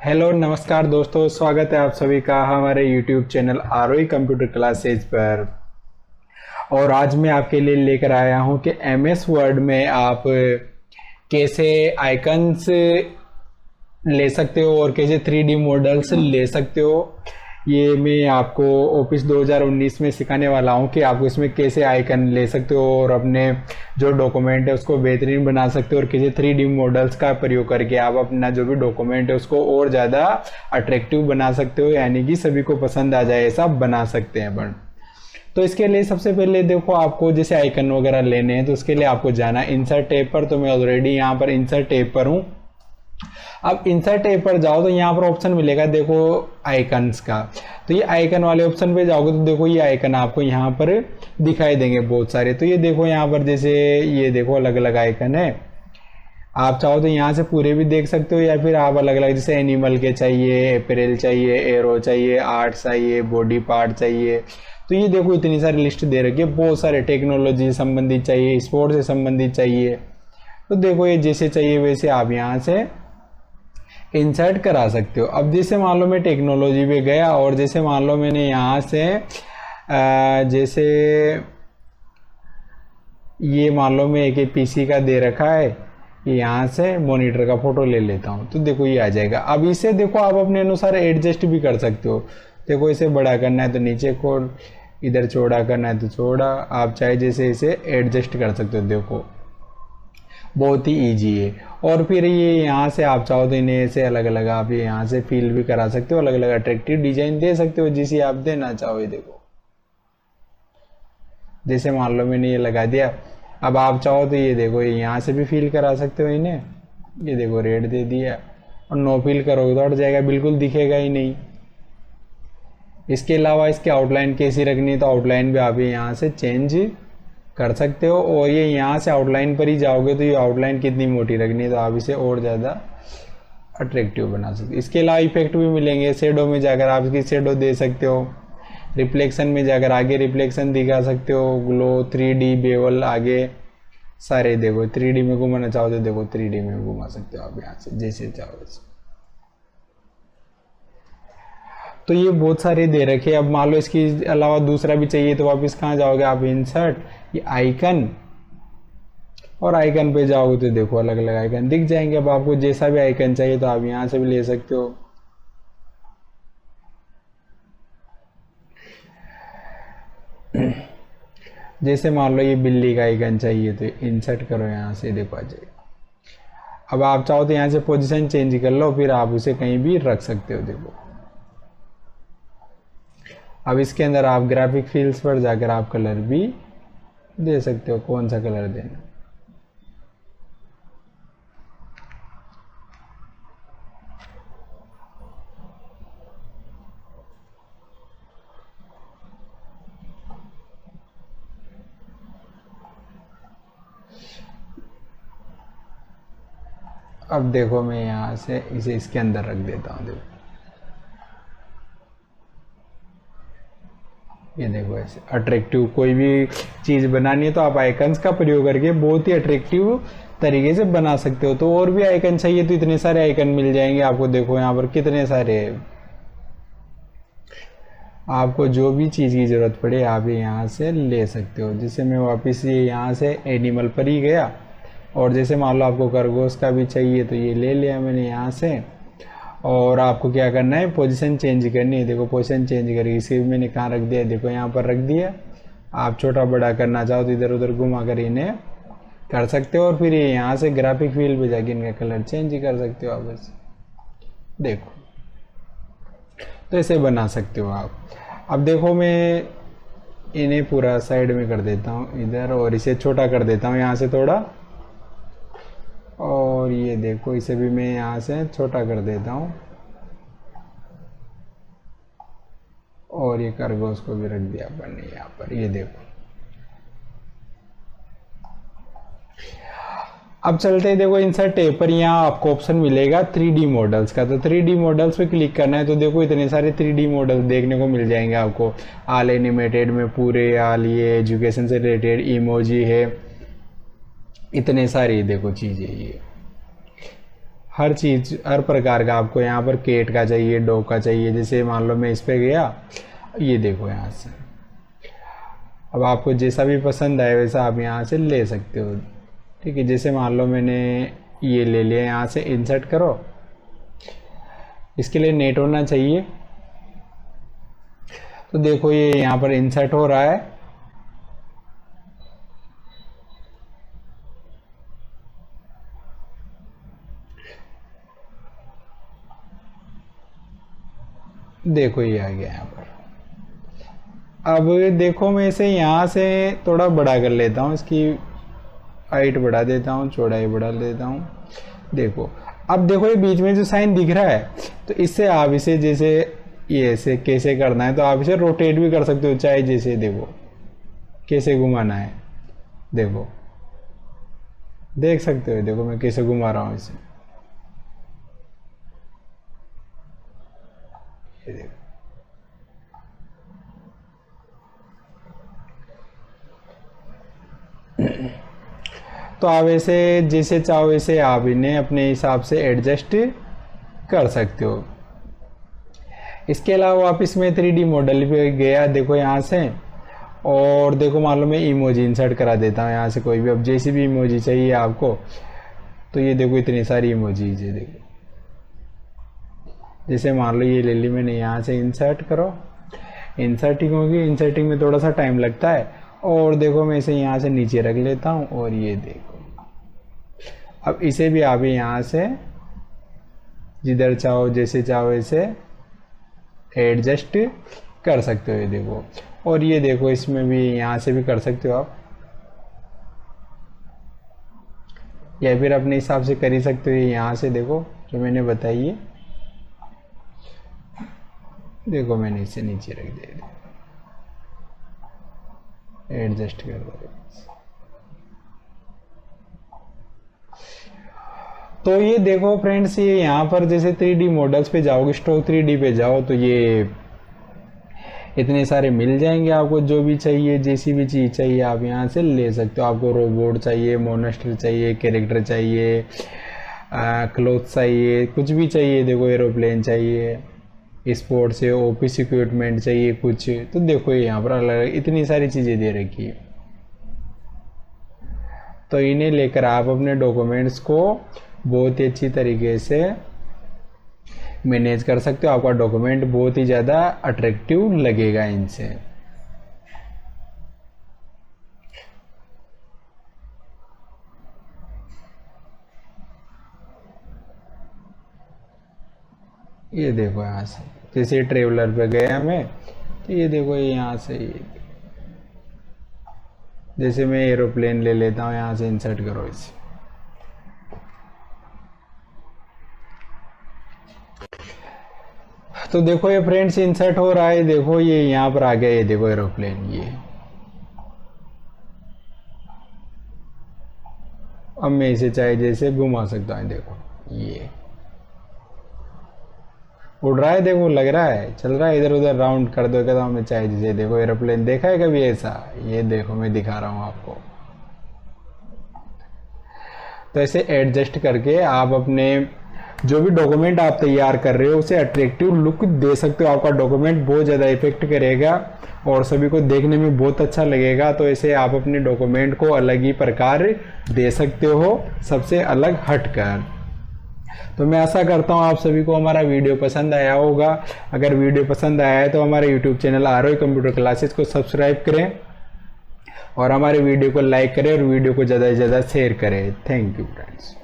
Hello नमस्कार दोस्तों, स्वागत है आप सभी का हमारे YouTube channel ROE computer classes पर। और आज मैं आपके लिए लेकर आया हूं कि MS वर्ड में आप कैसे आइकन्स ले सकते हो और कैसे 3D मॉडल्स ले सकते हो। ये मैं आपको ऑफिस 2019 में सिखाने वाला हूं कि आप इसमें कैसे आइकन ले सकते हो और अपने जो डॉक्यूमेंट है उसको बेहतरीन बना सकते हो और कैसे 3D मॉडल्स का प्रयोग करके आप अपना जो भी डॉक्यूमेंट है उसको और ज़्यादा अट्रैक्टिव बना सकते हो, यानी कि सभी को पसंद आ जाए ऐसा बना सकते हैं अपन। तो इसके लिए सबसे पहले देखो, आपको जैसे आइकन वगैरह लेने हैं तो उसके लिए आपको जाना इंसर्ट टैब पर। तो मैं ऑलरेडी यहाँ पर इंसर्ट टैब पर हूँ। अब इंसर्ट टैब पर जाओ तो यहाँ पर ऑप्शन मिलेगा, देखो आइकन्स का। तो ये आइकन वाले ऑप्शन पे जाओगे तो देखो ये आइकन आपको यहाँ पर दिखाई देंगे बहुत सारे। तो ये देखो यहाँ पर जैसे ये देखो अलग अलग आइकन है। आप चाहो तो यहाँ से पूरे भी देख सकते हो या फिर आप अलग अलग जैसे एनिमल के चाहिए, अपैरल चाहिए, एरो चाहिए, आर्ट चाहिए, बॉडी पार्ट चाहिए। तो ये देखो इतनी सारी लिस्ट दे रखी है, बहुत सारे टेक्नोलॉजी से संबंधित चाहिए, स्पोर्ट्स से संबंधित चाहिए। तो देखो ये जैसे चाहिए वैसे आप यहाँ से इंसर्ट करा सकते हो। अब जैसे मान लो मैं टेक्नोलॉजी पे गया और जैसे मान लो मैंने यहाँ से जैसे ये मान लो मैं एक पीसी का दे रखा है, यहाँ से मॉनिटर का फोटो ले लेता हूँ तो देखो ये आ जाएगा। अब इसे देखो आप अपने अनुसार एडजस्ट भी कर सकते हो। देखो इसे बड़ा करना है तो नीचे को, इधर चौड़ा करना है तो चौड़ा, आप चाहे जैसे इसे एडजस्ट कर सकते हो। देखो बहुत ही इजी है। और फिर ये यहाँ से आप चाहो तो इन्हें ऐसे अलग अलग आप ये यहाँ से फील भी करा सकते हो, अलग अलग अट्रैक्टिव डिजाइन दे सकते हो जिसे आप देना चाहो। ये देखो जैसे मान लो मैंने ये लगा दिया। अब आप चाहो तो ये देखो ये यहाँ से भी फील करा सकते हो इन्हें। ये देखो रेड दे दिया और नो फील करोगे तो हट जाएगा, बिल्कुल दिखेगा ही नहीं। इसके अलावा इसकी आउटलाइन कैसी रखनी है तो आउटलाइन भी आप यहाँ से चेंज कर सकते हो। और ये यहाँ से आउटलाइन पर ही जाओगे तो ये आउटलाइन कितनी मोटी रखनी है तो आप इसे और ज़्यादा अट्रैक्टिव बना सकते हो। इसके अलावा इफेक्ट भी मिलेंगे। शेडो में जाकर आप इसकी शेडो दे सकते हो, रिफ्लेक्शन में जाकर आगे रिफ्लेक्शन दिखा सकते हो, ग्लो, 3D बेवल आगे सारे। देखो 3D में घुमाना चाहो तो देखो 3D में घुमा सकते हो आप यहाँ से जैसे चाहो वैसे। तो ये बहुत सारे दे रखे। अब मान लो इसके अलावा दूसरा भी चाहिए तो वापस कहाँ जाओगे आप, इंसर्ट, ये आइकन, और आइकन पे जाओगे तो देखो अलग अलग आइकन दिख जाएंगे। अब आपको जैसा भी आइकन चाहिए तो आप यहाँ से भी ले सकते हो। जैसे मान लो ये बिल्ली का आइकन चाहिए तो इंसर्ट करो यहाँ से, देखो आ जाएगा। अब आप चाहो तो यहाँ से पोजीशन चेंज कर लो, फिर आप उसे कहीं भी रख सकते हो। देखो अब इसके अंदर आप ग्राफिक फील्ड्स पर जाकर आप कलर भी दे सकते हो, कौन सा कलर देना। अब देखो मैं यहाँ से इसे इसके अंदर रख देता हूँ। देखो ये देखो ऐसे अट्रैक्टिव कोई भी चीज़ बनानी है तो आप आइकन्स का प्रयोग करके बहुत ही अट्रैक्टिव तरीके से बना सकते हो। तो और भी आइकन चाहिए तो इतने सारे आइकन मिल जाएंगे आपको। देखो यहाँ पर कितने सारे हैं। आपको जो भी चीज़ की ज़रूरत पड़े आप यहाँ से ले सकते हो। जैसे मैं वापस ये यहाँ से एनिमल पर ही गया और जैसे मान लो आपको खरगोश का भी चाहिए तो ये ले लिया मैंने यहाँ से। और आपको क्या करना है, पोजीशन चेंज करनी है। देखो पोजीशन चेंज करके इसे मैंने कहाँ रख दिया, देखो यहाँ पर रख दिया। आप छोटा बड़ा करना चाहो तो इधर उधर घुमा कर इन्हें कर सकते हो। और फिर ये यहाँ से ग्राफिक फील्ड पे जाके इनका कलर चेंज कर सकते हो आप ऐसे। देखो तो ऐसे बना सकते हो आप। अब देखो मैं इन्हें पूरा साइड में कर देता हूँ इधर और इसे छोटा कर देता हूँ यहाँ से थोड़ा। और ये देखो इसे भी मैं यहाँ से छोटा कर देता हूँ और ये खरगोश को भी रख दिया अपन ने यहाँ पर। ये देखो अब चलते हैं। देखो इंसर्ट टैब पर यहाँ आपको ऑप्शन मिलेगा 3D मॉडल्स का। तो 3D मॉडल्स पे क्लिक करना है तो देखो इतने सारे 3D मॉडल्स देखने को मिल जाएंगे आपको। ऑल एनिमेटेड में पूरे ऑल, ये एजुकेशन से रिलेटेड इमोजी है, इतने सारे देखो चीज़ें ये। हर चीज़ हर प्रकार का आपको यहाँ पर केट का चाहिए, डॉग का चाहिए। जैसे मान लो मैं इस पर गया, ये देखो यहाँ से, अब आपको जैसा भी पसंद आए वैसा आप यहाँ से ले सकते हो। ठीक है, जैसे मान लो मैंने ये ले लिया, यहाँ से इंसर्ट करो। इसके लिए नेट होना चाहिए। तो देखो ये यहाँ पर इंसर्ट हो रहा है। देखो ये आ गया यहाँ पर। अब देखो मैं इसे यहाँ से थोड़ा बड़ा कर लेता हूँ, इसकी हाइट बढ़ा देता हूँ, चौड़ाई बढ़ा देता हूँ। देखो अब देखो ये बीच में जो साइन दिख रहा है, तो इससे आप इसे जैसे ये ऐसे कैसे करना है तो आप इसे रोटेट भी कर सकते हो, चाहे जैसे देखो कैसे घुमाना है। देखो देख सकते हो, देखो मैं कैसे घुमा रहा हूँ इसे। ये देखो, तो आप ऐसे जैसे चाहो वैसे आप इन्हें अपने हिसाब से एडजस्ट कर सकते हो। इसके अलावा वापस मैं 3D मॉडल पे गया, देखो यहाँ से, और देखो मान लो मैं इमोजी इंसर्ट करा देता हूँ यहाँ से कोई भी। अब जैसी भी इमोजी चाहिए आपको, तो ये देखो इतनी सारी इमोजीज है। देखो जैसे मान लो ये ले ली मैंने, यहाँ से इंसर्ट करो। इंसर्टिंग होगी, इंसर्टिंग में थोड़ा सा टाइम लगता है। और देखो मैं इसे यहाँ से नीचे रख लेता हूँ, और ये देखो अब इसे भी आप यहाँ से जिधर चाहो जैसे चाहो इसे एडजस्ट कर सकते हो। ये देखो, और ये देखो इसमें भी यहाँ से भी कर सकते हो आप, या फिर अपने हिसाब से कर ही सकते हो। यहाँ से देखो जो मैंने बताई है, देखो मैंने इसे नीचे रख दिया, एडजस्ट कर दो। तो ये देखो फ्रेंड्स, ये यहाँ पर जैसे 3D मॉडल्स पे जाओगे, स्टॉक 3D पे जाओ, तो ये इतने सारे मिल जाएंगे आपको। जो भी चाहिए, जैसी भी चीज़ चाहिए आप यहाँ से ले सकते हो। आपको रोबोट चाहिए, मोनेस्टर चाहिए, कैरेक्टर चाहिए, क्लोथ चाहिए, कुछ भी चाहिए। देखो एरोप्लेन चाहिए, स्पोर्ट्स से ऑफिस इक्विपमेंट चाहिए कुछ, तो देखो ये यहाँ पर अलग इतनी सारी चीज़ें दे रखी है। तो इन्हें लेकर आप अपने डॉक्यूमेंट्स को बहुत ही अच्छी तरीके से मैनेज कर सकते हो। आपका डॉक्यूमेंट बहुत ही ज़्यादा अट्रैक्टिव लगेगा इनसे। ये देखो यहाँ से जैसे ट्रेवलर पे गया मैं, तो ये देखो ये यहाँ से जैसे मैं एरोप्लेन ले लेता हूँ, यहाँ से इंसर्ट करो इसे। तो देखो ये फ्रेंड्स इंसर्ट हो रहा है। देखो ये यहाँ पर आ गया, ये देखो एरोप्लेन। ये अब मैं इसे चाहे जैसे घुमा सकता हूँ। देखो ये उड़ रहा है, देखो लग रहा है, चल रहा है, इधर उधर राउंड कर दो कहता हूँ मैं चाहे जैसे। देखो एरोप्लेन देखा है कभी ऐसा? ये देखो मैं दिखा रहा हूँ आपको। तो ऐसे एडजस्ट करके आप अपने जो भी डॉक्यूमेंट आप तैयार कर रहे हो उसे अट्रैक्टिव लुक दे सकते हो। आपका डॉक्यूमेंट बहुत ज़्यादा इफेक्ट करेगा और सभी को देखने में बहुत अच्छा लगेगा। तो ऐसे आप अपने डॉक्यूमेंट को अलग ही प्रकार दे सकते हो, सबसे अलग हटकर। तो मैं आशा करता हूँ आप सभी को हमारा वीडियो पसंद आया होगा। अगर वीडियो पसंद आया है तो हमारे YouTube channel ROE computer classes को सब्सक्राइब करें और हमारे वीडियो को लाइक करें और वीडियो को ज़्यादा से ज़्यादा शेयर करें। Thank you friends.